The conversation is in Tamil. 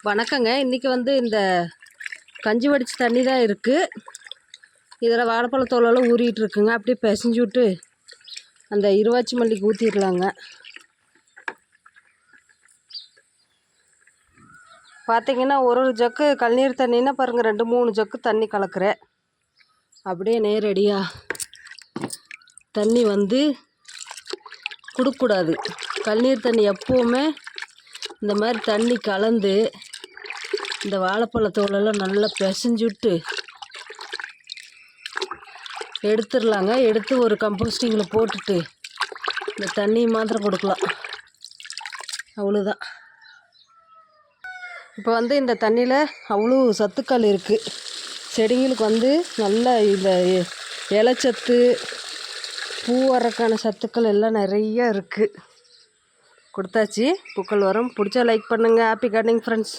வணக்கங்க. இன்றைக்கி இந்த கஞ்சி வடித்த தண்ணி தான் இருக்குது. இதில் வாழைப்பழ தோலெல்லாம் ஊறிட்டு இருக்குங்க. அப்படியே பிசைஞ்சு விட்டு அந்த இருவாச்சி மல்லிக்கு ஊற்றிடலாங்க. பார்த்திங்கன்னா ஒரு ஜக்கு கழுநீர் தண்ணின்னா பாருங்கள், 2-3 ஜக்கு தண்ணி கலக்கிறேன். அப்படியே நேரடியாக தண்ணி கொடுக்கக்கூடாது. கழுநீர் தண்ணி எப்போவுமே இந்த மாதிரி தண்ணி கலந்து இந்த வாழைப்பழ தோலெல்லாம் நல்லா பிசைஞ்சு விட்டு எடுத்துடலாங்க. எடுத்து ஒரு கம்போஸ்டிங்கில் போட்டுட்டு இந்த தண்ணி மாத்திரம் கொடுக்கலாம். அவ்வளோதான். இப்போ இந்த தண்ணியில் அவ்வளோ சத்துக்கள் இருக்குது. செடிங்களுக்கு நல்ல இந்த இலைச்சத்து, பூ வரக்கான சத்துக்கள் எல்லாம் நிறைய இருக்குது. கொடுத்தாச்சு. பூக்கள் வரும். பிடிச்சா லைக் பண்ணுங்கள். Happy gardening friends.